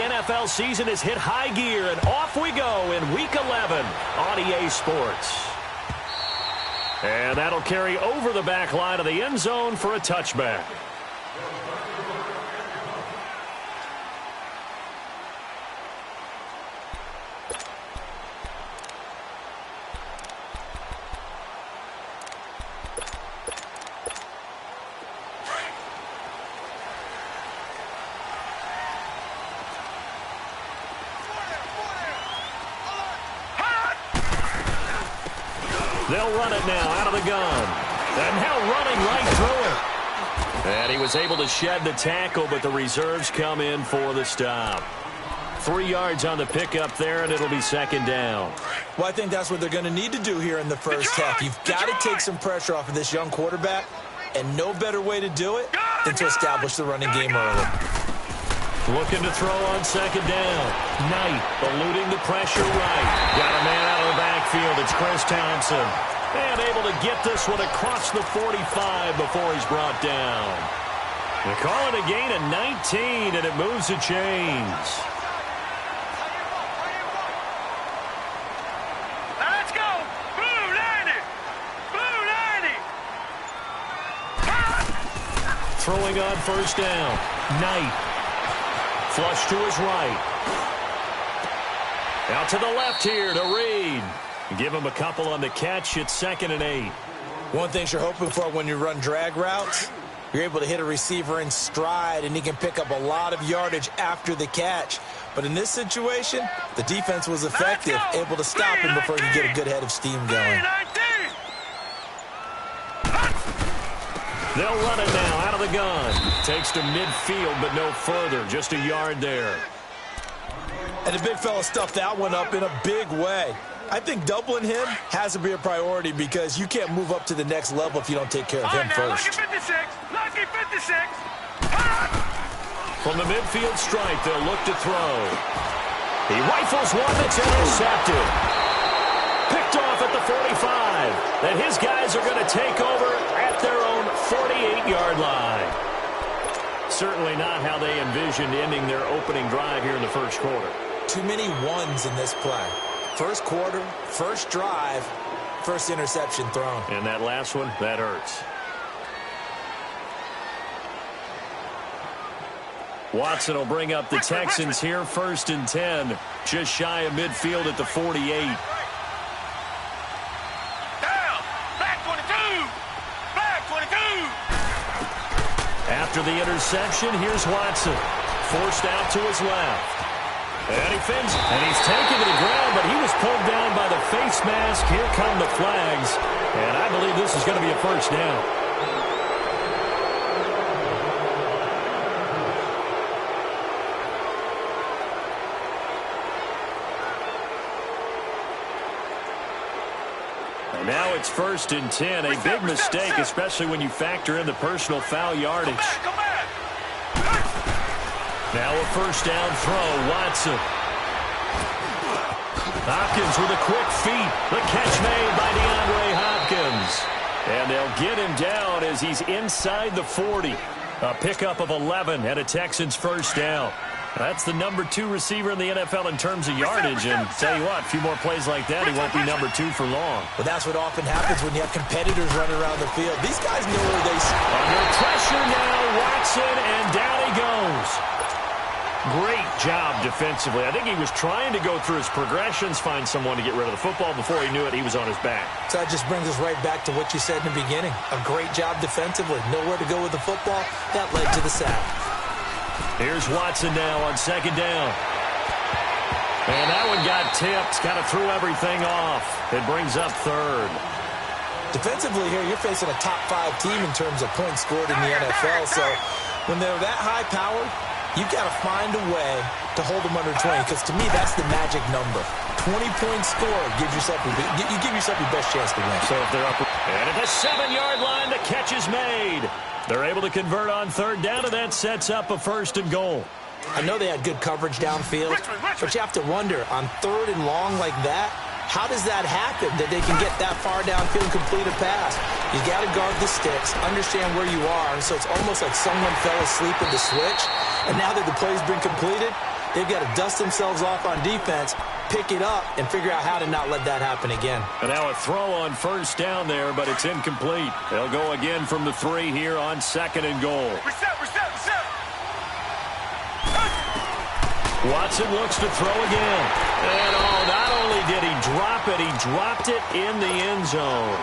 NFL season has hit high gear, and off we go in Week 11 on EA Sports. And that'll carry over the back line of the end zone for a touchback. They'll run it now out of the gun. And now running right through it. And he was able to shed the tackle, but the reserves come in for the stop. 3 yards on the pickup there, and it'll be second down. Well, I think that's what they're going to need to do here in the first half. You've got to take some pressure off of this young quarterback, and no better way to do it than to establish the running game early. Looking to throw on second down. Knight eluding the pressure right. Got a man out of the backfield. It's Chris Thompson. And able to get this one across the 45 before he's brought down. They call it a gain of 19, and it moves the chains. Let's go. Blue 90. Blue 90. Throwing on first down. Knight. Flush to his right. Out to the left here to Reed. Give him a couple on the catch. It's 2nd and 8. One thing you're hoping for when you run drag routes, you're able to hit a receiver in stride, and he can pick up a lot of yardage after the catch. But in this situation, the defense was effective, able to stop him before he could get a good head of steam going. They'll run it now out of the gun. Takes to midfield, but no further. Just a yard there. And the big fella stuffed that one up in a big way. I think doubling him has to be a priority because you can't move up to the next level if you don't take care of him first. Lucky 56. Lucky 56. From the midfield stripe, they'll look to throw. He rifles one that's intercepted. Picked off at the 45. And his guys are going to take over at their own 48-yard line. Certainly not how they envisioned ending their opening drive here in the first quarter. Too many ones in this play. First quarter, first drive, first interception thrown. And that last one, that hurts. Watson will bring up the Texans here, 1st and 10. Just shy of midfield at the 48. After the interception, here's Watson. Forced out to his left. And he fins, and he's taken to the ground, but he was pulled down by the face mask. Here come the flags. And I believe this is going to be a first down. And now it's 1st and 10. A big mistake, especially when you factor in the personal foul yardage. Now a first down throw, Watson. Hopkins with a quick feet. The catch made by DeAndre Hopkins. And they'll get him down as he's inside the 40. A pickup of 11 and a Texans first down. That's the number 2 receiver in the NFL in terms of yardage. And tell you what, a few more plays like that, he won't be number 2 for long. Well, that's what often happens when you have competitors running around the field. These guys know where they... Under pressure now, Watson, and down he goes. Great job defensively. I think he was trying to go through his progressions, find someone to get rid of the football. Before he knew it, he was on his back. So that just brings us right back to what you said in the beginning. A great job defensively. Nowhere to go with the football. That led to the sack. Here's Watson now on second down. And that one got tipped. Kind of threw everything off. It brings up 3rd. Defensively here, you're facing a top 5 team in terms of points scored in the NFL. So when they're that high-powered, you've got to find a way to hold them under 20, because to me, that's the magic number. 20 points scored gives yourself you give yourself your best chance to win. So if they're up, and at the 7-yard line, the catch is made. They're able to convert on 3rd down, and that sets up a 1st and goal. I know they had good coverage downfield, but you have to wonder, on 3rd and long like that, how does that happen, that they can get that far downfield and complete a pass? You got to guard the sticks, understand where you are, and so it's almost like someone fell asleep with the switch, and now that the play's been completed, they've got to dust themselves off on defense, pick it up, and figure out how to not let that happen again. And now a throw on first down there, but it's incomplete. They'll go again from the 3 here on 2nd and goal. Reset. Watson looks to throw again. And not only did he drop it, he dropped it in the end zone.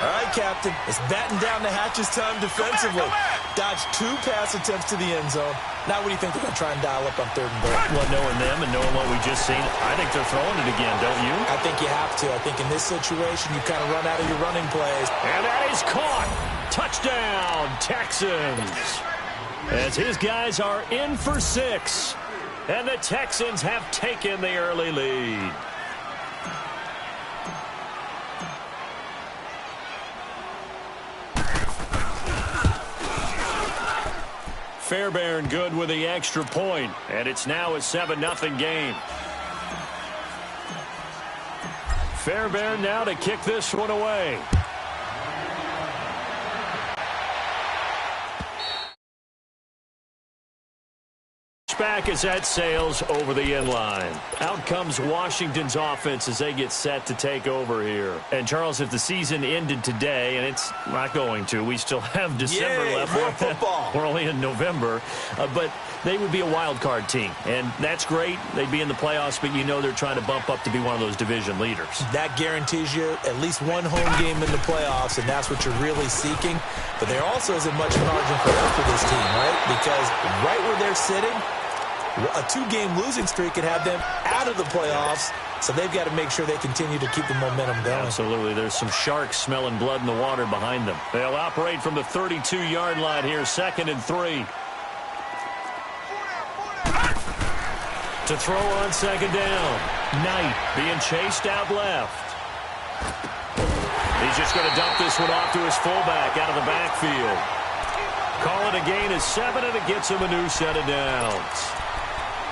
All right, Captain, it's batten down the hatches time defensively. Dodged 2 pass attempts to the end zone. Now what do you think they're going to try and dial up on 3rd and goal? Well, knowing them and knowing what we just seen, I think they're throwing it again, don't you? I think you have to. I think in this situation, you kind of run out of your running plays. And that is caught. Touchdown, Texans. As his guys are in for 6. And the Texans have taken the early lead. Fairbairn good with the extra point, and it's now a 7-0 game. Fairbairn now to kick this one away. Back as that sails over the end line. Out comes Washington's offense as they get set to take over here. And, Charles, if the season ended today, and it's not going to, we still have December left. More football. We're only in November. But they would be a wild card team. And that's great. They'd be in the playoffs, but you know they're trying to bump up to be one of those division leaders. That guarantees you at least one home game in the playoffs, and that's what you're really seeking. But there also isn't much margin for error for this team, right? Because right where they're sitting, a 2-game losing streak could have them out of the playoffs, so they've got to make sure they continue to keep the momentum going. Absolutely. There's some sharks smelling blood in the water behind them. They'll operate from the 32-yard line here, 2nd and 3. To throw on 2nd down. Knight being chased out left. He's just going to dump this one off to his fullback out of the backfield. Call it a gain of 7, and it gets him a new set of downs.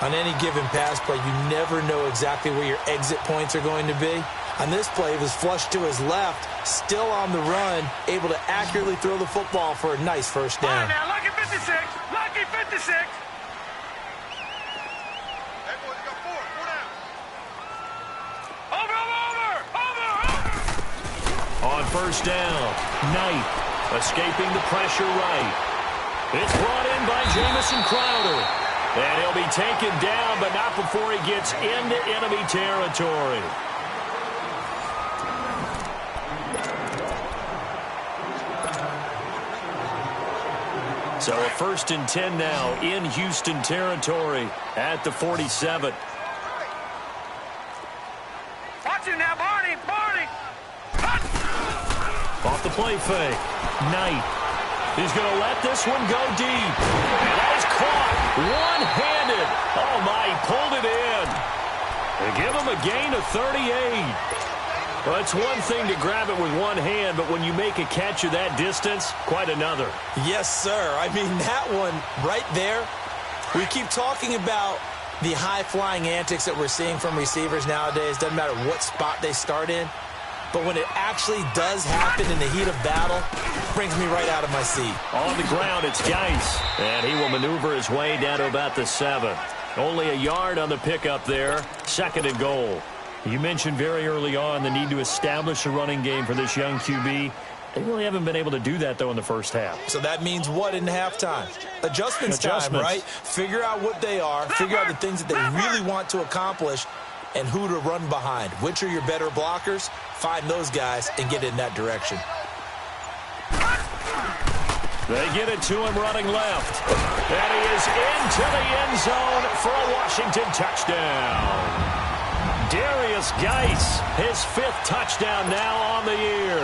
On any given pass play, you never know exactly where your exit points are going to be. On this play, it was flushed to his left, still on the run, able to accurately throw the football for a nice first down. All right, now, lucky 56. Lucky 56. Hey, boys, you got 4 down. Over. On first down, Knight escaping the pressure right. It's brought in by Jamison Crowder. And he'll be taken down, but not before he gets into enemy territory. So a 1st and 10 now in Houston territory at the 47. Watch him now, Barney. Off the play fake. Knight. He's going to let this one go deep. And that is caught one-handed. Oh, my, he pulled it in. They give him a gain of 38. Well, it's one thing to grab it with one hand, but when you make a catch of that distance, quite another. Yes, sir. I mean, that one right there, we keep talking about the high-flying antics that we're seeing from receivers nowadays. Doesn't matter what spot they start in. But when it actually does happen in the heat of battle, brings me right out of my seat. On the ground, it's Geis. And he will maneuver his way down to about the 7. Only a yard on the pickup there. 2nd and goal. You mentioned very early on the need to establish a running game for this young QB. They really haven't been able to do that, though, in the first half. So that means what in halftime? Adjustments time, right? Figure out what they are. Figure out the things that they really want to accomplish and who to run behind. Which are your better blockers? Find those guys and get in that direction. They get it to him running left. And he is into the end zone for a Washington touchdown. Darius Geis, his 5th touchdown now on the year.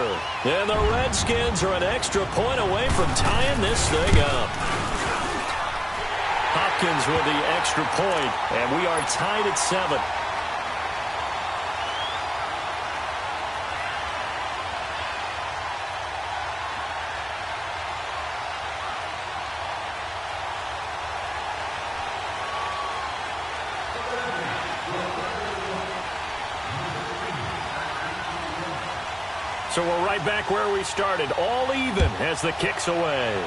And the Redskins are an extra point away from tying this thing up. Hopkins with the extra point, and we are tied at 7. So we're right back where we started, all even as the kick's away.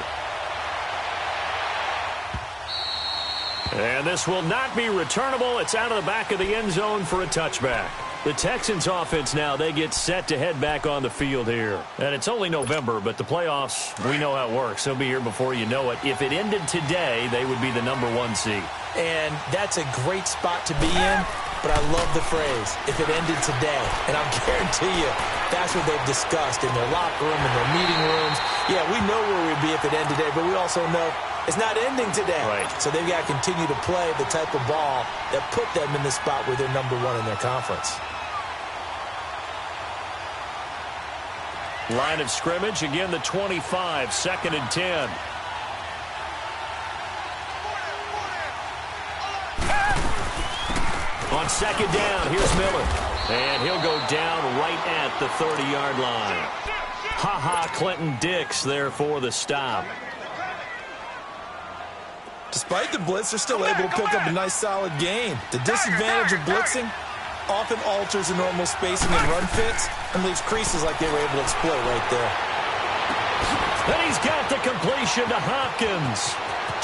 And this will not be returnable. It's out of the back of the end zone for a touchback. The Texans offense now, they get set to head back on the field here. And it's only November, but the playoffs, we know how it works. They'll be here before you know it. If it ended today, they would be the #1 seed. And that's a great spot to be in, but I love the phrase, if it ended today. And I'll guarantee you, that's what they've discussed in their locker room, in their meeting rooms. Yeah, we know where we'd be if it ended today, but we also know it's not ending today. Right. So they've got to continue to play the type of ball that put them in the spot where they're #1 in their conference. Line of scrimmage, again the 25, 2nd and 10. On 2nd down, here's Miller. And he'll go down right at the 30-yard line. Ha-ha, Clinton Dix there for the stop. Despite the blitz, they're still able to pick up a nice, solid gain. The disadvantage of blitzing often alters the normal spacing and run fits and leaves creases like they were able to exploit right there. Then he's got the completion to Hopkins.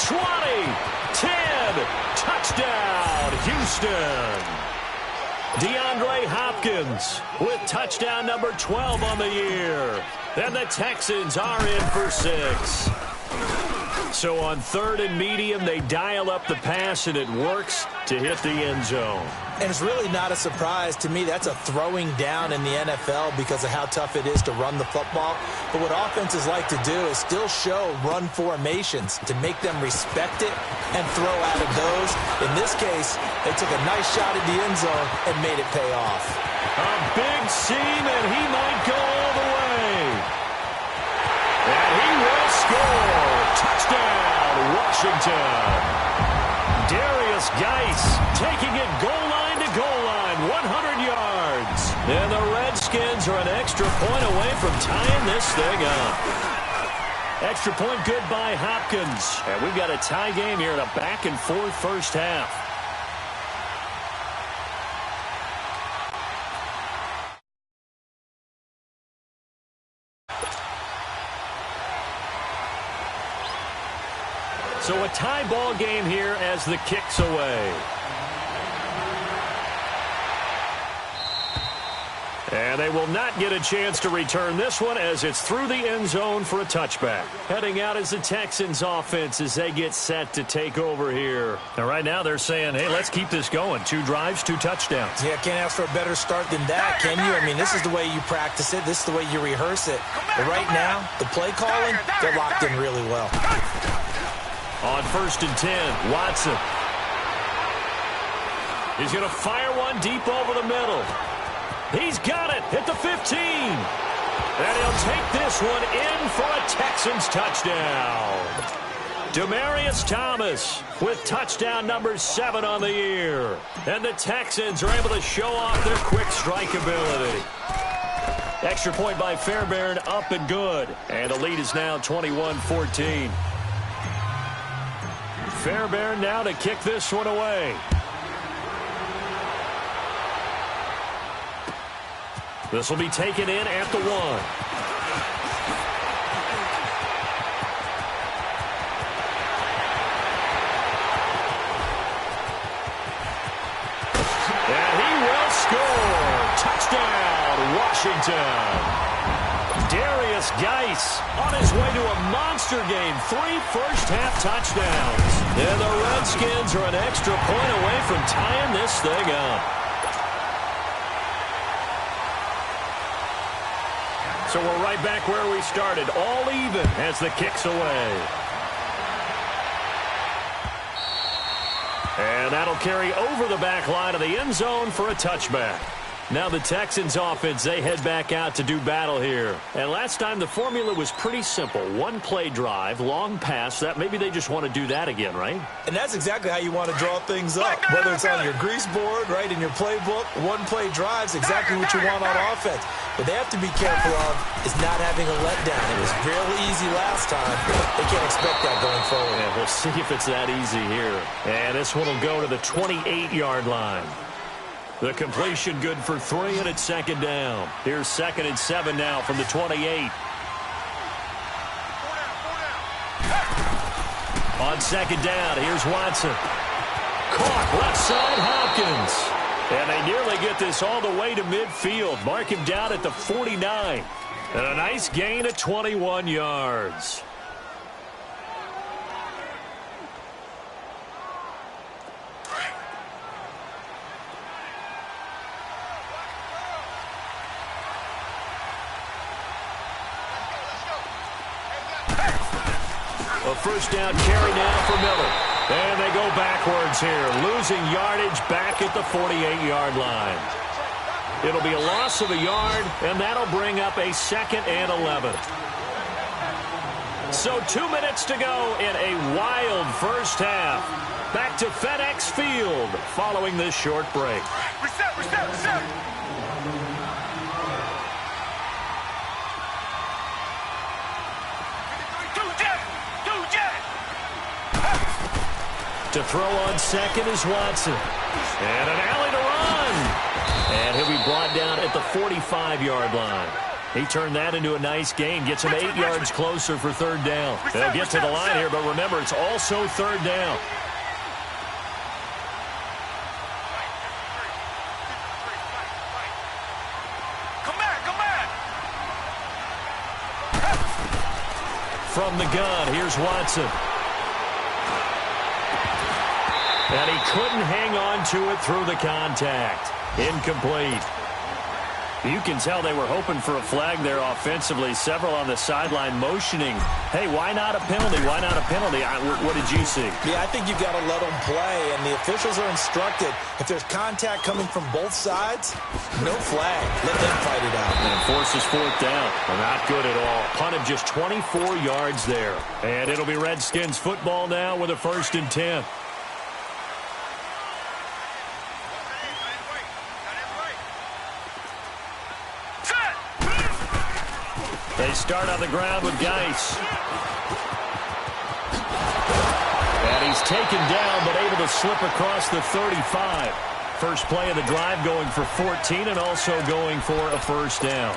20, 10, touchdown, Houston. DeAndre Hopkins with touchdown number 12 on the year. And the Texans are in for 6. So on 3rd and medium, they dial up the pass, and it works to hit the end zone. And it's really not a surprise to me. That's a throwing down in the NFL because of how tough it is to run the football. But what offenses like to do is still show run formations to make them respect it and throw out of those. In this case, they took a nice shot at the end zone and made it pay off. A big seam, and he might go all the way. And he will score. Touchdown, Washington. Darius Geis taking it goal line to goal line, 100 yards. And the Redskins are an extra point away from tying this thing up. Extra point good by Hopkins. And we've got a tie game here in a back-and-forth first half. So a tie ball game here as the kick's away. And they will not get a chance to return this one as it's through the end zone for a touchback. Heading out is the Texans offense as they get set to take over here. And right now they're saying, hey, let's keep this going. 2 drives, 2 touchdowns. Yeah, can't ask for a better start than that, can you? I mean, this is the way you practice it. This is the way you rehearse it. But right now, the play calling, they're locked in really well. On 1st and 10, Watson. He's going to fire one deep over the middle. He's got it at the 15. And he'll take this one in for a Texans touchdown. Demaryius Thomas with touchdown number 7 on the year. And the Texans are able to show off their quick strike ability. Extra point by Fairbairn, up and good. And the lead is now 21-14. Fairbairn now to kick this one away. This will be taken in at the 1. And he will score. Touchdown, Washington. Darius Geis on his way to a monster game. 3 first-half touchdowns. And the Redskins are an extra point away from tying this thing up. So we're right back where we started, all even as the kick's away. And that'll carry over the back line of the end zone for a touchback. Now the Texans offense, they head back out to do battle here. And last time the formula was pretty simple. 1 play drive, long pass. That maybe they just want to do that again, right? And that's exactly how you want to draw things up. Whether it's on your grease board, right, in your playbook, 1 play drive's exactly what you want on offense. What they have to be careful of is not having a letdown. It was really easy last time. They can't expect that going forward. Yeah, we'll see if it's that easy here. And this one will go to the 28-yard line. The completion good for 3, and it's 2nd down. Here's 2nd and 7 now from the 28. On 2nd down, here's Watson. caught. Left side, Hopkins. And they nearly get this all the way to midfield. Mark him down at the 49. And a nice gain of 21 yards. A first down carry now for Miller. And they go backwards here, losing yardage back at the 48-yard line. It'll be a loss of a yard, and that'll bring up a 2nd and 11. So 2 minutes to go in a wild first half. Back to FedEx Field following this short break. Reset, reset, reset. To throw on second is Watson. And an alley to run. And he'll be brought down at the 45-yard line. He turned that into a nice gain. Gets him 8 yards closer for third down. They'll get to the line here, but remember, it's also third down. Come back, come back. From the gun, here's Watson. And he couldn't hang on to it through the contact. Incomplete. You can tell they were hoping for a flag there offensively. Several on the sideline motioning, hey, why not a penalty? Why not a penalty? What did you see? Yeah, I think you've got to let them play, and the officials are instructed. If there's contact coming from both sides, no flag. Let them fight it out. And forces fourth down. Well, not good at all. Punt of just 24 yards there. And it'll be Redskins football now with a 1st and 10. They start on the ground with Geis. And he's taken down, but able to slip across the 35. First play of the drive going for 14 and also going for a first down.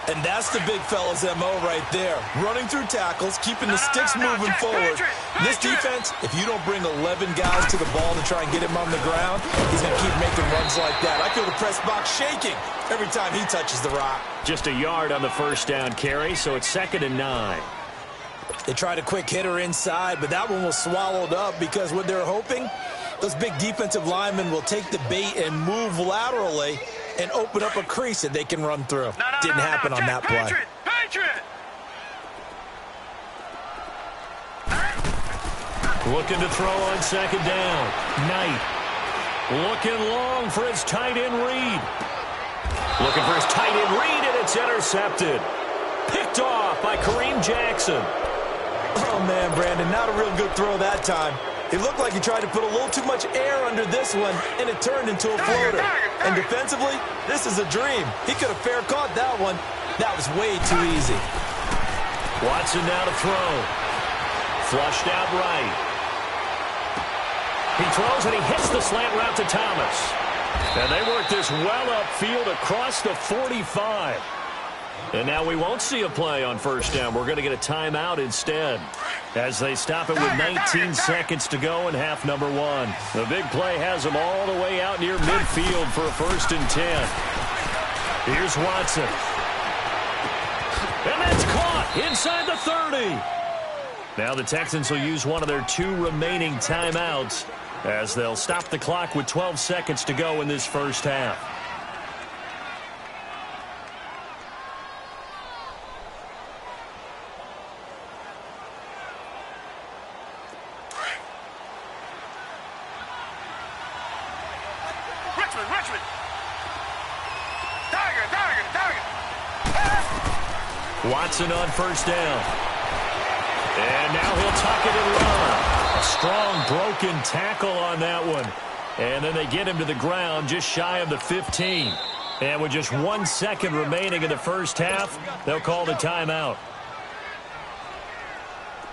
And that's the big fella's MO right there. Running through tackles, keeping the sticks moving forward. This defense, if you don't bring 11 guys to the ball to try and get him on the ground, he's going to keep making runs like that. I feel the press box shaking every time he touches the rock. Just a yard on the first down carry, so it's 2nd and 9. They tried a quick hitter inside, but that one was swallowed up because what they're hoping, those big defensive linemen will take the bait and move laterally and open up a crease that they can run through. Didn't happen on that play. Patriot. Looking to throw on 2nd down. Knight. Looking long for his tight end Reed. Looking for his tight end Reed, and it's intercepted. Picked off by Kareem Jackson. Oh, man, Brandon, not a real good throw that time. It looked like he tried to put a little too much air under this one, and it turned into a floater. And defensively, this is a dream. He could have fair caught that one. That was way too easy. Watson now to throw. Flushed out right. He throws, and he hits the slant route to Thomas. And they work this well upfield across the 45. And now we won't see a play on first down. We're going to get a timeout instead as they stop it with 19 seconds to go in half number 1. The big play has them all the way out near midfield for a 1st and 10. Here's Watson. And that's caught inside the 30. Now the Texans will use one of their 2 remaining timeouts as they'll stop the clock with 12 seconds to go in this first half. Richmond. Tiger. Watson on first down. And now he'll tuck it and run. A strong broken tackle on that one. And then they get him to the ground just shy of the 15. And with just 1 second remaining in the first half, they'll call the timeout.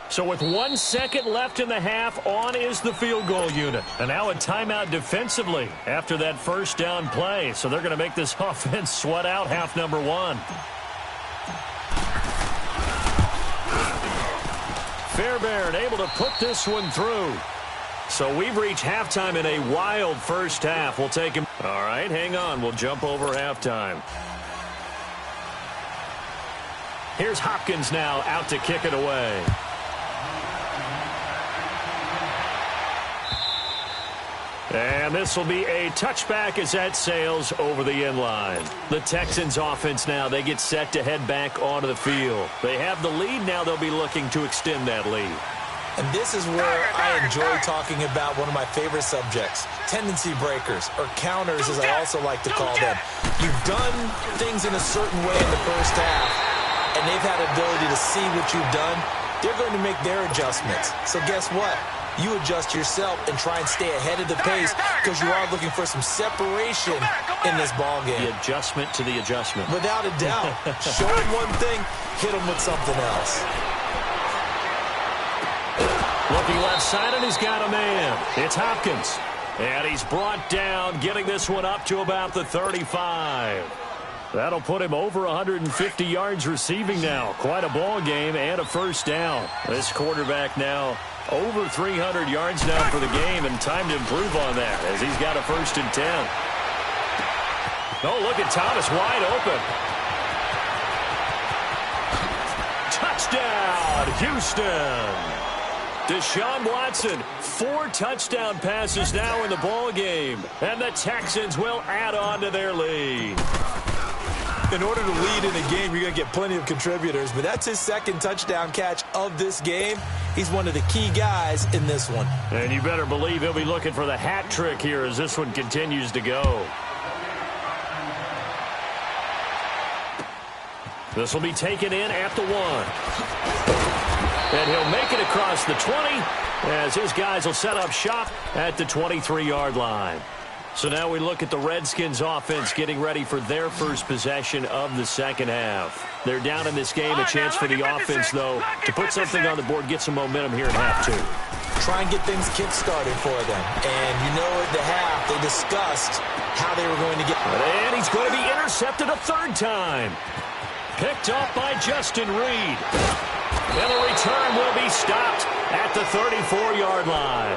So with 1 second left in the half, on is the field goal unit. And now a timeout defensively after that first down play. So they're going to make this offense sweat out half number 1. Fairbairn able to put this one through. So we've reached halftime in a wild first half. We'll take him. All right, hang on. We'll jump over halftime. Here's Hopkins now out to kick it away. And this will be a touchback as that sails over the end line. The Texans offense now, they get set to head back onto the field. They have the lead. Now they'll be looking to extend that lead. And this is where I enjoy talking about one of my favorite subjects, tendency breakers, or counters as I also like to call them. You've done things in a certain way in the first half, and they've had the ability to see what you've done. They're going to make their adjustments. So guess what? You adjust yourself and try and stay ahead of the pace because you are looking for some separation in this ball game. The adjustment to the adjustment. Without a doubt. Show them one thing, hit them with something else. Looking left side, and he's got a man. It's Hopkins. And he's brought down, getting this one up to about the 35. That'll put him over 150 yards receiving now. Quite a ball game and a first down. This quarterback now over 300 yards now for the game, and time to improve on that as he's got a 1st and 10. Oh, look at Thomas wide open. Touchdown, Houston. Deshaun Watson, 4 touchdown passes now in the ball game, and the Texans will add on to their lead. In order to lead in a game, you're going to get plenty of contributors, but that's his 2nd touchdown catch of this game. He's one of the key guys in this one. And you better believe he'll be looking for the hat trick here as this one continues to go. This will be taken in at the 1. And he'll make it across the 20 as his guys will set up shop at the 23-yard line. So now we look at the Redskins offense getting ready for their first possession of the second half. They're down in this game. A chance for the offense, though, to put something on the board, get some momentum here in half 2. Try and get things kick-started for them. And you know at the half, they discussed how they were going to get. And he's going to be intercepted a 3rd time. Picked up by Justin Reed. And the return will be stopped at the 34-yard line.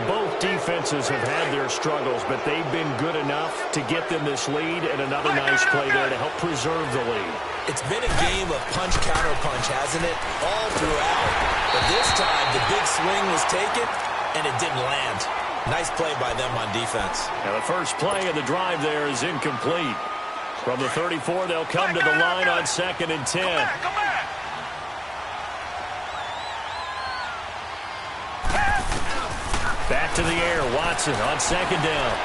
Both defenses have had their struggles, but they've been good enough to get them this lead, and another nice play there to help preserve the lead. It's been a game of punch-counter-punch, hasn't it? All throughout. But this time, the big swing was taken, and it didn't land. Nice play by them on defense. Now the first play of the drive there is incomplete. From the 34, they'll come to the line on 2nd and 10. Back to the air, Watson on 2nd down.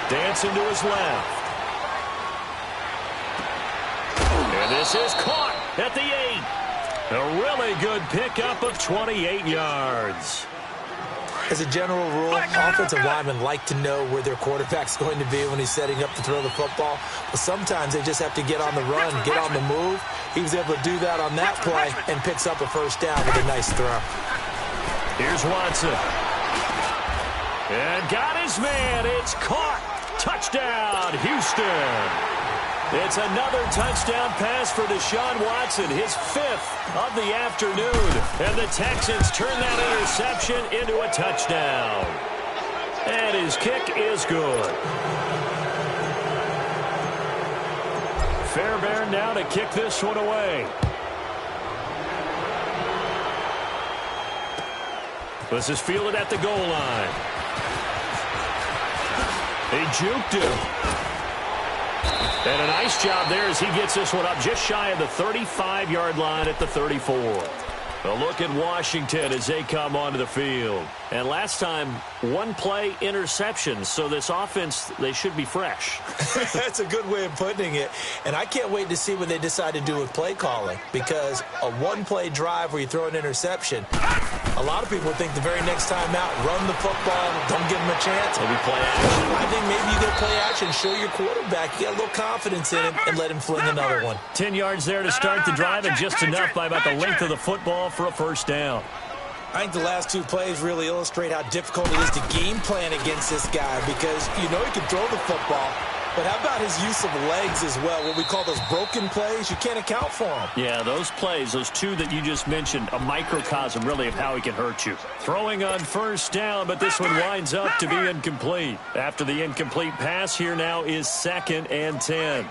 Dancing to his left. And this is caught at the 8. A really good pickup of 28 yards. As a general rule, offensive linemen like to know where their quarterback's going to be when he's setting up to throw the football. But sometimes they just have to get on the run, get on the move. He was able to do that on that play and picks up a 1st down with a nice throw. Here's Watson. And got his man. It's caught. Touchdown, Houston. It's another touchdown pass for Deshaun Watson, his 5th of the afternoon. And the Texans turn that interception into a touchdown. And his kick is good. Fairbairn now to kick this one away. This is fielded at the goal line. They juked him. And a nice job there as he gets this one up just shy of the 35-yard line at the 34. A look at Washington as they come onto the field. And last time, 1 play interception. So this offense, they should be fresh. That's a good way of putting it. And I can't wait to see what they decide to do with play calling. Because a 1-play drive where you throw an interception, a lot of people think the very next time out, run the football, don't give them a chance. Maybe play action. I think maybe you get play action, show your quarterback, you got a little confidence in him, and let him fling another one. 10 yards there to start the drive, and just enough by about the length of the football for a 1st down. I think the last 2 plays really illustrate how difficult it is to game plan against this guy because you know he can throw the football, But how about his use of legs as well, what we call those broken plays? You can't account for them. Yeah, those plays, those two that you just mentioned, a microcosm really of how he can hurt you. Throwing on first down, but this one winds up to be incomplete. After the incomplete pass, here now is 2nd and 10.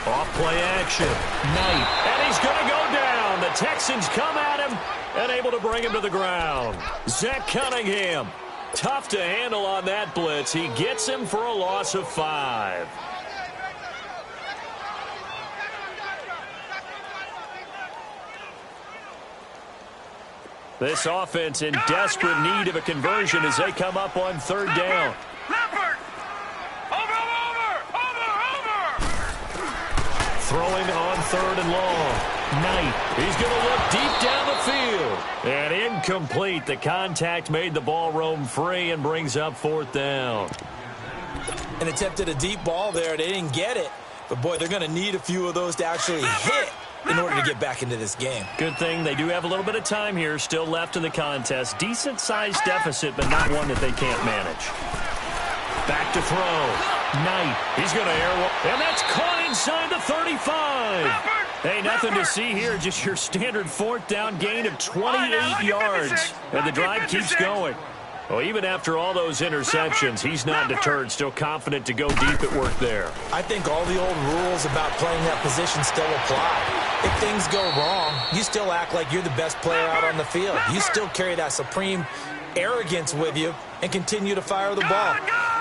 Off play action. Knight. And he's going to go down. The Texans come at him and able to bring him to the ground. Zach Cunningham. Tough to handle on that blitz. He gets him for a loss of 5. This offense in desperate need of a conversion as they come up on 3rd down. Throwing on 3rd and long. Knight. He's going to look deep down the field. And incomplete. The contact made the ball roam free and brings up 4th down. And attempted a deep ball there. They didn't get it. But, boy, they're going to need a few of those to actually hit in order to get back into this game. Good thing they do have a little bit of time here still left in the contest. Decent-sized deficit, but not one that they can't manage. Back to throw. Knight. He's going to air, and that's caught inside the 35. Hey, nothing to see here. Just your standard 4th down gain of 28 yards. And the drive keeps going. Well, even after all those interceptions, he's not deterred, still confident to go deep at work there. I think all the old rules about playing that position still apply. If things go wrong, you still act like you're the best player out on the field. You still carry that supreme arrogance with you and continue to fire the ball.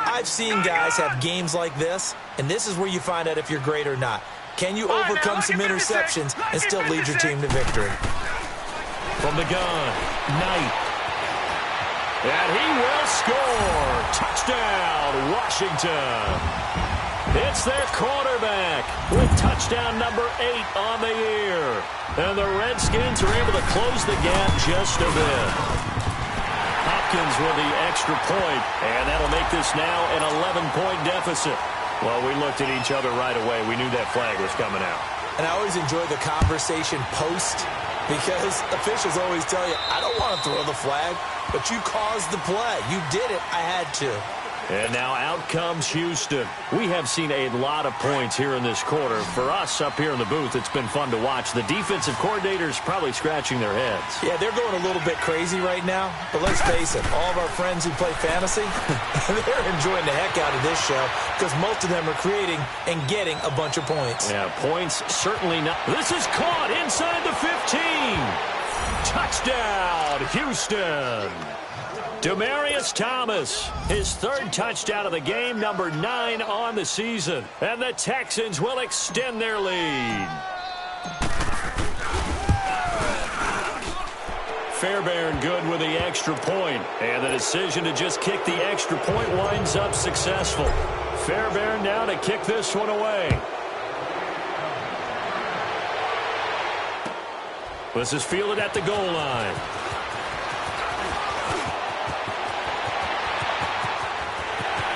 I've seen guys have games like this, and this is where you find out if you're great or not. Can you overcome some interceptions and still lead your team to victory? From the gun, Knight. And he will score. Touchdown, Washington. It's their quarterback with touchdown number 8 on the year. And the Redskins are able to close the gap just a bit. Hopkins with the extra point, and that'll make this now an 11-point deficit. Well, we looked at each other right away. We knew that flag was coming out. And I always enjoy the conversation post because officials always tell you, I don't want to throw the flag, but you caused the play. You did it. I had to. And now out comes Houston. We have seen a lot of points here in this quarter. For us up here in the booth, it's been fun to watch. The defensive coordinators probably scratching their heads. Yeah, they're going a little bit crazy right now. But let's face it, all of our friends who play fantasy, they're enjoying the heck out of this show because most of them are creating and getting a bunch of points. Yeah, points certainly not. This is caught inside the 15. Touchdown, Houston. Demaryius Thomas, his 3rd touchdown of the game, number 9 on the season. And the Texans will extend their lead. Fairbairn good with the extra point. And the decision to just kick the extra point winds up successful. Fairbairn now to kick this one away. This is fielded at the goal line.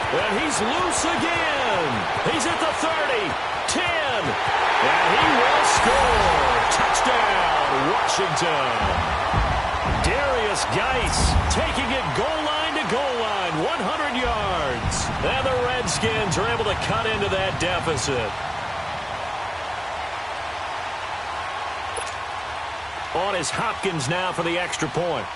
And he's loose again. He's at the 30, 10, and he will score. Touchdown, Washington. Darius Geis taking it goal line to goal line, 100 yards. And the Redskins are able to cut into that deficit. On is Hopkins now for the extra point.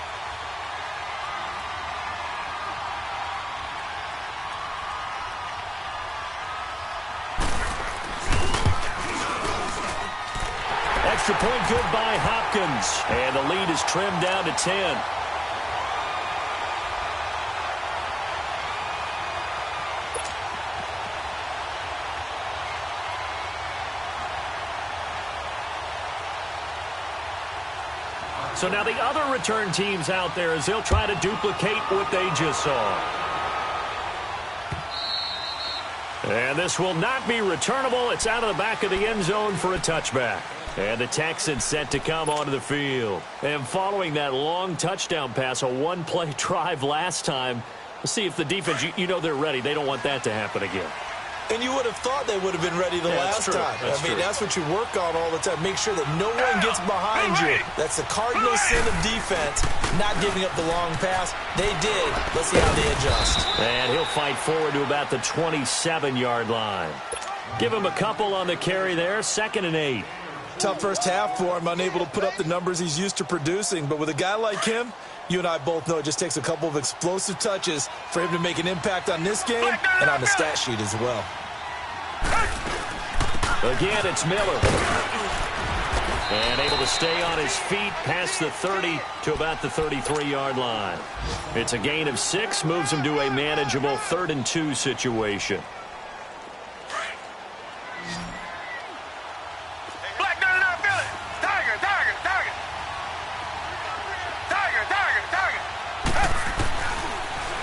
Extra point good by Hopkins. And the lead is trimmed down to 10. So now the other return teams out there as they'll try to duplicate what they just saw. And this will not be returnable. It's out of the back of the end zone for a touchback. And the Texans set to come onto the field. And following that long touchdown pass, a one-play drive last time, let's see if the defense, you know they're ready. They don't want that to happen again. And you would have thought they would have been ready the last time. That's what you work on all the time. Make sure that no one gets behind you. That's the cardinal sin of defense, not giving up the long pass. They did. Let's see how they adjust. And he'll fight forward to about the 27-yard line. Give him a couple on the carry there, 2nd and 8. Tough first half for him, unable to put up the numbers he's used to producing. But with a guy like him, you and I both know it just takes a couple of explosive touches for him to make an impact on this game and on the stat sheet as well. Again, it's Miller. And able to stay on his feet past the 30 to about the 33-yard line. It's a gain of 6, moves him to a manageable 3rd and 2 situation.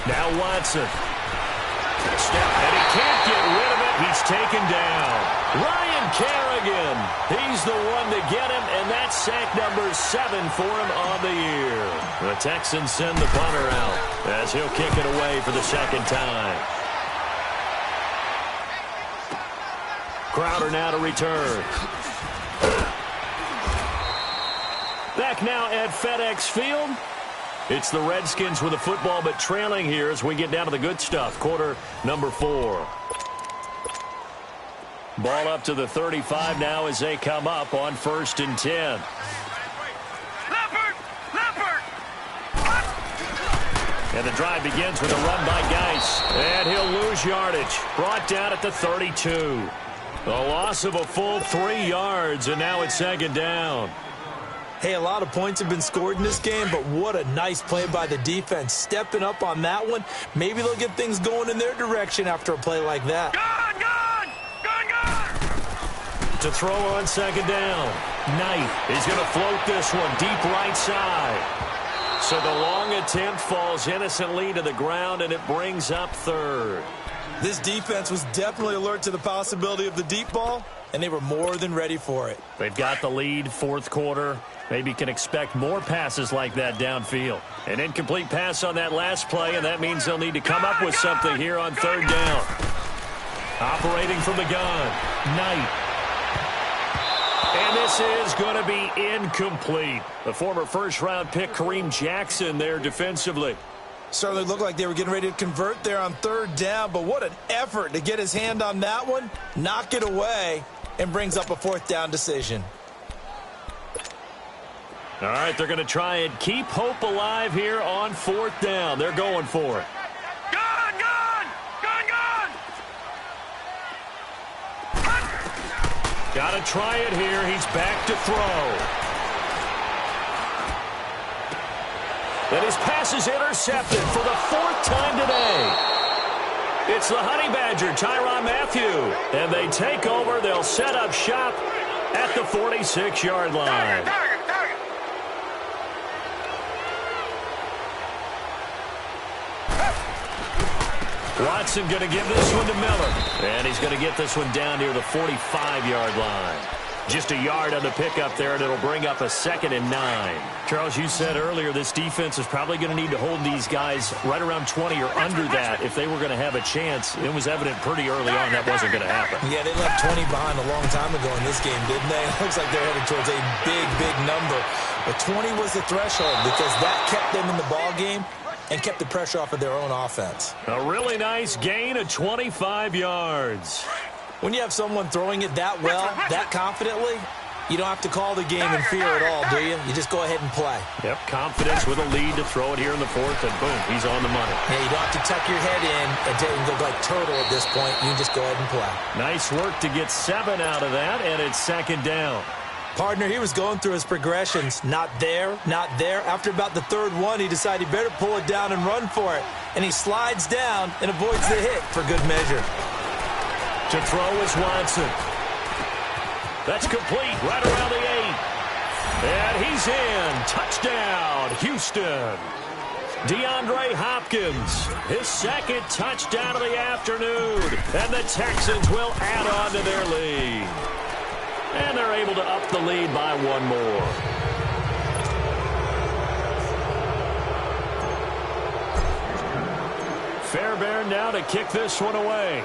Now Watson. And he can't get rid of it. He's taken down. Ryan Kerrigan. He's the one to get him, and that's sack number 7 for him on the year. The Texans send the punter out as he'll kick it away for the 2nd time. Crowder now to return. Back now at FedEx Field. It's the Redskins with the football, but trailing here as we get down to the good stuff. Quarter number 4. Ball up to the 35 now as they come up on 1st and 10. And the drive begins with a run by Geis. And he'll lose yardage. Brought down at the 32. A loss of a full 3 yards, and now it's 2nd down. Hey, a lot of points have been scored in this game, but what a nice play by the defense. Stepping up on that one. Maybe they'll get things going in their direction after a play like that. To throw on 2nd down. Knight is going to float this one deep right side. So the long attempt falls innocently to the ground, and it brings up 3rd. This defense was definitely alert to the possibility of the deep ball, and they were more than ready for it. They've got the lead, 4th quarter. Maybe can expect more passes like that downfield. An incomplete pass on that last play, and that means they'll need to come up with something here on 3rd down. Operating from the gun, Knight. And this is going to be incomplete. The former first-round pick, Kareem Jackson, there defensively. Certainly looked like they were getting ready to convert there on 3rd down, but what an effort to get his hand on that one, knock it away, and brings up a 4th down decision. All right, they're going to try and keep hope alive here on 4th down. They're going for it. Gun! Got to try it here. He's back to throw. And his pass is intercepted for the 4th time today. It's the Honey Badger, Tyrann Mathieu. And they take over. They'll set up shop at the 46-yard line. Watson going to give this one to Miller. And he's going to get this one down near the 45-yard line. Just a yard on the pickup there, and it'll bring up a 2nd and 9. Charles, you said earlier this defense is probably going to need to hold these guys right around 20 or under that if they were going to have a chance. It was evident pretty early on that wasn't going to happen. Yeah, they left 20 behind a long time ago in this game, didn't they? It looks like they're headed towards a big number. But 20 was the threshold because that kept them in the ball game and kept the pressure off of their own offense. A really nice gain of 25 yards. When you have someone throwing it that well, that confidently, you don't have to call the game in fear at all, do you? You just go ahead and play. Yep, confidence with a lead to throw it here in the 4th, and boom, he's on the money. Yeah, you don't have to tuck your head in and go like turtle at this point. You can just go ahead and play. Nice work to get 7 out of that, and it's 2nd down. Partner, he was going through his progressions. Not there, not there. After about the 3rd one, he decided he better pull it down and run for it. And he slides down and avoids the hit for good measure. To throw is Watson. That's complete right around the 8. And he's in. Touchdown, Houston. DeAndre Hopkins, his 2nd touchdown of the afternoon. And the Texans will add on to their lead. And they're able to up the lead by 1 more. Fairbairn now to kick this one away.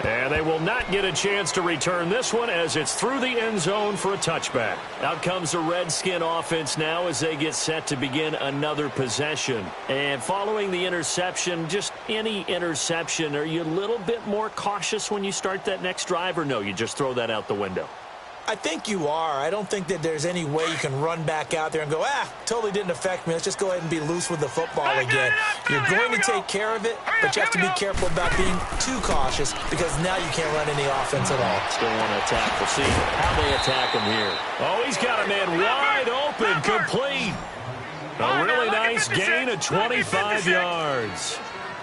And they will not get a chance to return this one as it's through the end zone for a touchback. Out comes the Redskin offense now as they get set to begin another possession. And following the interception, just any interception, are you a little bit more cautious when you start that next drive, or no, you just throw that out the window? I think you are. I don't think that there's any way you can run back out there and go, totally didn't affect me. Let's just go ahead and be loose with the football again. You're going to take care of it, but you have to be careful about being too cautious because now you can't run any offense at all. Still want to attack. We'll see how they attack him here. Oh, he's got a man wide open, complete. A really nice gain of 25 yards.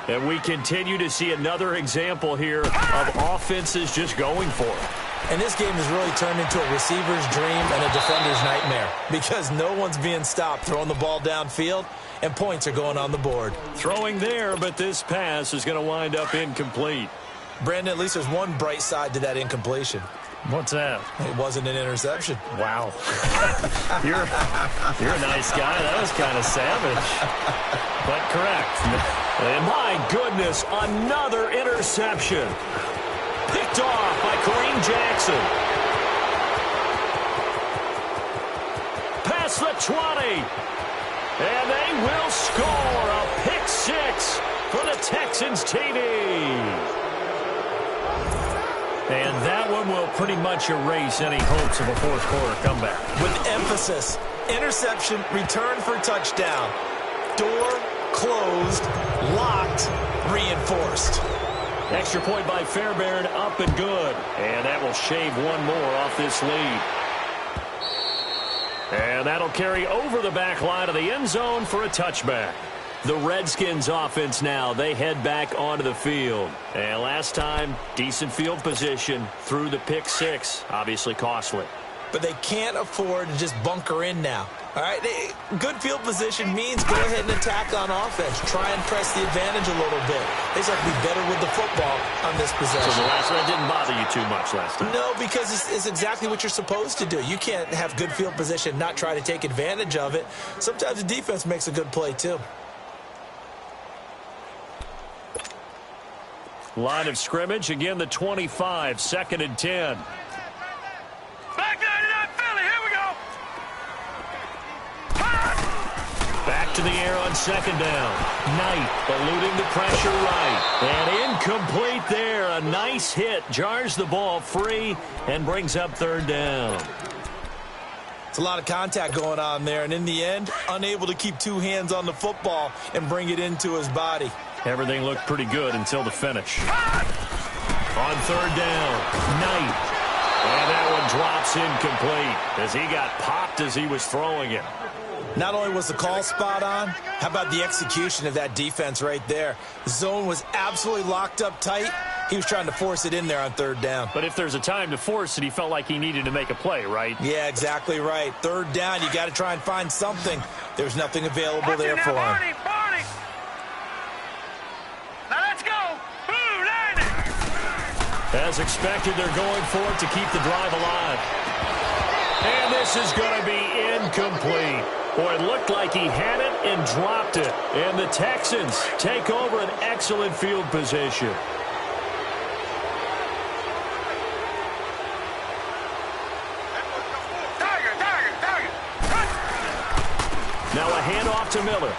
And we continue to see another example here of offenses just going for it. And this game has really turned into a receiver's dream and a defender's nightmare because no one's being stopped throwing the ball downfield, and points are going on the board. Throwing there, but this pass is going to wind up incomplete. Brandon, at least there's one bright side to that incompletion. What's that? It wasn't an interception. Wow. You're a nice guy. That was kind of savage. But correct. And my goodness, another interception. Picked off by Kareem Jackson. Past the 20. And they will score a pick six for the Texans TD. And that one will pretty much erase any hopes of a fourth quarter comeback. With emphasis, interception, return for touchdown. Door closed, locked, reinforced. Extra point by Fairbairn, up and good. And that will shave one more off this lead. And that'll carry over the back line of the end zone for a touchback. The Redskins offense now, they head back onto the field. And last time, decent field position through the pick six. Obviously costly. But they can't afford to just bunker in now. All right, good field position means go ahead and attack on offense. Try and press the advantage a little bit. They just have to be better with the football on this possession. So the last one didn't bother you too much last time? No, because it's exactly what you're supposed to do. You can't have good field position, not try to take advantage of it. Sometimes the defense makes a good play, too. Line of scrimmage, again the 25, 2nd and 10. Back 99 Philly, here we go. Back to the air on 2nd down. Knight eluding the pressure right. And incomplete there. A nice hit. Jars the ball free and brings up 3rd down. It's a lot of contact going on there. And in the end, unable to keep two hands on the football and bring it into his body. Everything looked pretty good until the finish. On 3rd down, Knight. And that one drops incomplete as he got popped as he was throwing it. Not only was the call spot on, how about the execution of that defense right there? The zone was absolutely locked up tight. He was trying to force it in there on 3rd down. But if there's a time to force it, he felt like he needed to make a play, right? Yeah, exactly right. 3rd down, you got to try and find something. There's nothing available there for him. Now let's go. Boo, line it. As expected, they're going for it to keep the drive alive. And this is going to be incomplete. Boy, it looked like he had it and dropped it. And the Texans take over an excellent field position. Target. Now a handoff to Miller.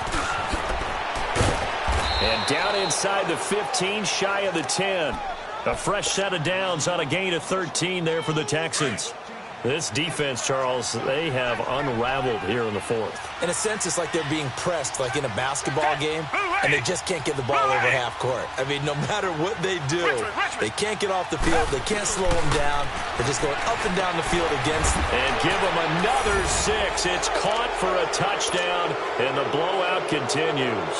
And down inside the 15, shy of the 10. A fresh set of downs on a gain of 13 there for the Texans. This defense, Charles, they have unraveled here in the 4th. In a sense, it's like they're being pressed, like in a basketball game, and they just can't get the ball over half court. I mean, no matter what they do, they can't get off the field. They can't slow them down. They're just going up and down the field against them. And give them another 6. It's caught for a touchdown, and the blowout continues.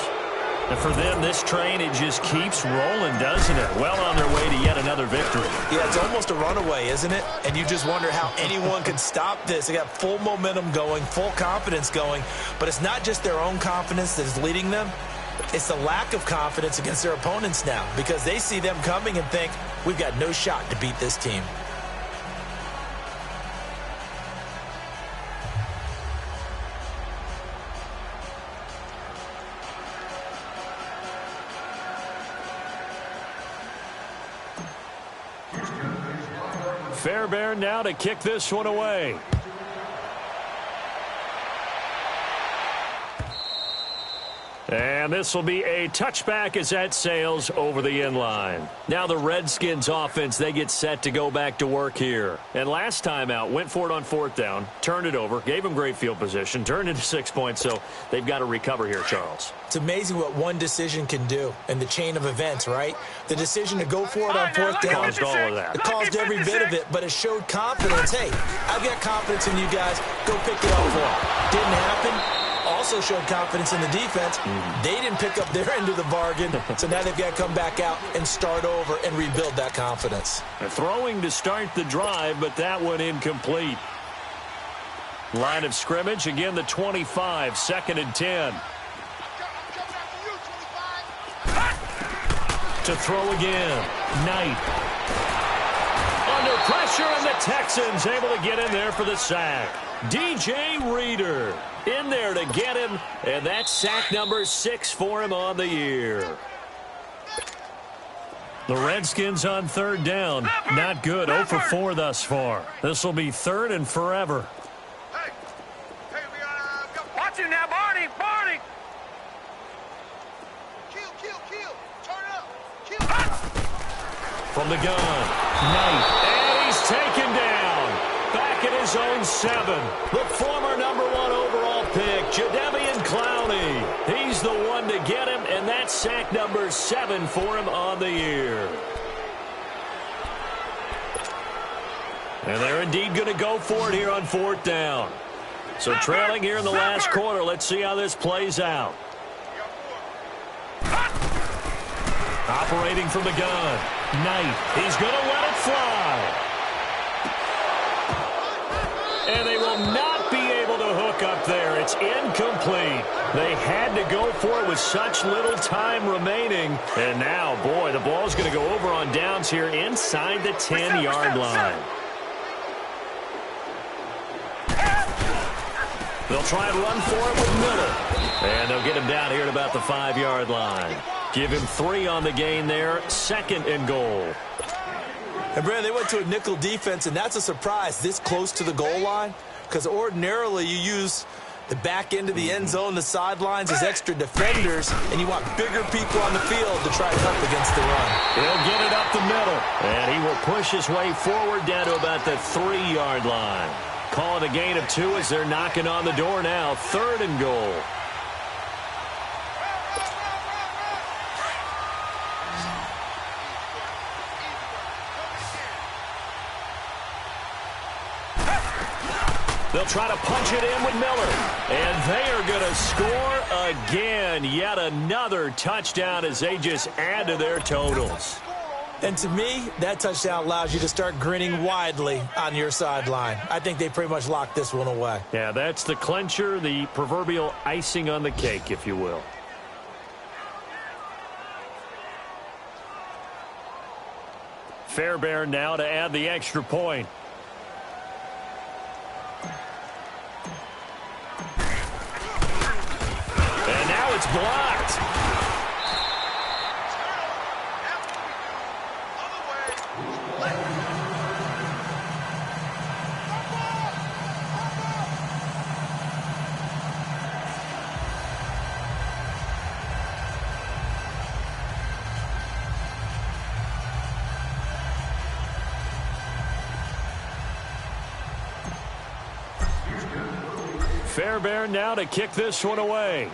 And for them, this train, it just keeps rolling, doesn't it? Well on their way to yet another victory. Yeah, it's almost a runaway, isn't it? And you just wonder how anyone could stop this. They got full momentum going, full confidence going. But it's not just their own confidence that is leading them. It's the lack of confidence against their opponents now because they see them coming and think, we've got no shot to beat this team. Fairbairn now to kick this one away. And this will be a touchback as that sails over the inline. Now the Redskins offense, they get set to go back to work here. And last time out, went for it on fourth down, turned it over, gave them great field position, turned into 6 points, so they've got to recover here, Charles. It's amazing what one decision can do in the chain of events, right? The decision to go for it on fourth down. Caused all of that. It caused every bit of it, but it showed confidence. Hey, I've got confidence in you guys. Go pick it up for them. Didn't happen. Also showed confidence in the defense. They didn't pick up their end of the bargain, so now they've got to come back out and start over and rebuild that confidence. Throwing to start the drive, but that one incomplete. Line of scrimmage, again the 25, 2nd and 10. To throw again, Knight. Under pressure, and the Texans able to get in there for the sack. DJ Reader in there to get him, and that's sack number 6 for him on the year. The Redskins on third down. Not good. 0 for 4 thus far. This will be 3rd and forever. Hey, we got watch him now, Barney. Kill. Turn it up. Kill. From the gun, Knight, and he's taken down. Back at his own 7. The former number 1 overall pick, Jadeveon Clowney. He's the one to get him, and that's sack number 7 for him on the year. And they're indeed going to go for it here on fourth down. So trailing here in the last quarter. Let's see how this plays out. Operating from the gun, Knight. He's going to let it fly. And they will not be able to hook up there. It's incomplete. They had to go for it with such little time remaining. And now, boy, the ball's going to go over on downs here inside the 10-yard line. They'll try and run for it with Miller. And they'll get him down here at about the 5-yard line. Give him 3 on the gain there. 2nd and goal. And, Brad, they went to a nickel defense, and that's a surprise this close to the goal line, because ordinarily you use the back end of the end zone, the sidelines as extra defenders, and you want bigger people on the field to try to help against the run. He'll get it up the middle, and he will push his way forward down to about the 3-yard line. Call it a gain of 2 as they're knocking on the door now. 3rd and goal. They'll try to punch it in with Miller. And they are going to score again. Yet another touchdown as they just add to their totals. And to me, that touchdown allows you to start grinning widely on your sideline. I think they pretty much locked this one away. Yeah, that's the clincher, the proverbial icing on the cake, if you will. Fairbairn now to add the extra point. And now it's blocked. Fairbairn now to kick this one away.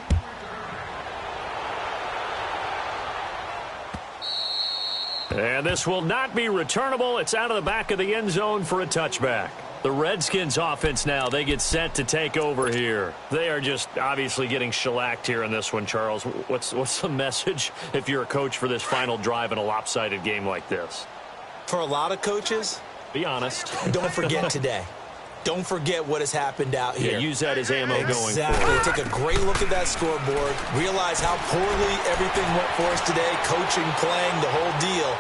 And this will not be returnable. It's out of the back of the end zone for a touchback. The Redskins offense now, they get set to take over here. They are just obviously getting shellacked here in this one, Charles. What's the message if you're a coach for this final drive in a lopsided game like this? For a lot of coaches, be honest. Don't forget today. Don't forget what has happened out here. Yeah, use that as ammo going forward. Exactly. Take a great look at that scoreboard. Realize how poorly everything went for us today. Coaching, playing, the whole deal.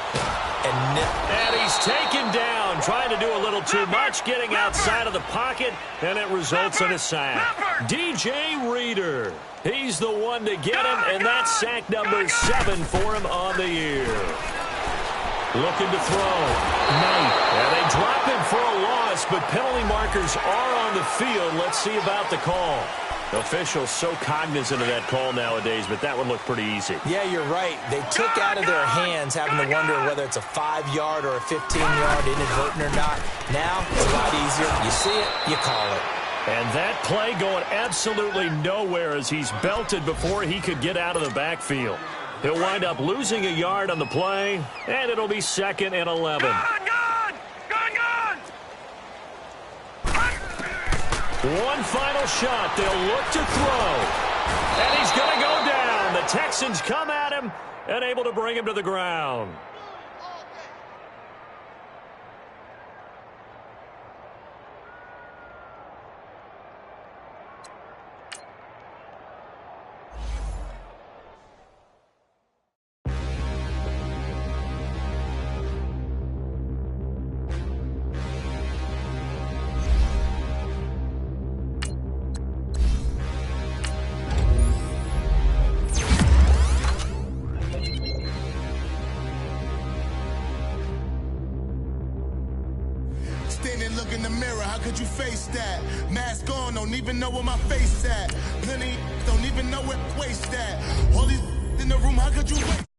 And he's taken down, trying to do a little too much, getting outside of the pocket, and it results in a sack. DJ Reader, he's the one to get him, and that's sack number 7 for him on the year. Looking to throw. Knight. And they drop him for a loss, but penalty markers are on the field. Let's see about the call. Officials so cognizant of that call nowadays, but that one looked pretty easy. Yeah, you're right. They took out of their hands having to wonder whether it's a 5-yard or a 15-yard, inadvertent or not. Now, it's a lot easier. You see it, you call it. And that play going absolutely nowhere as he's belted before he could get out of the backfield. He'll wind up losing a yard on the play, and it'll be 2nd and 11. One final shot. They'll look to throw. And he's going to go down. The Texans come at him and able to bring him to the ground. Look in the mirror, how could you face that? Mask on, don't even know where my face at. Plenty don't even know where waist at. All these in the room, how could you wait?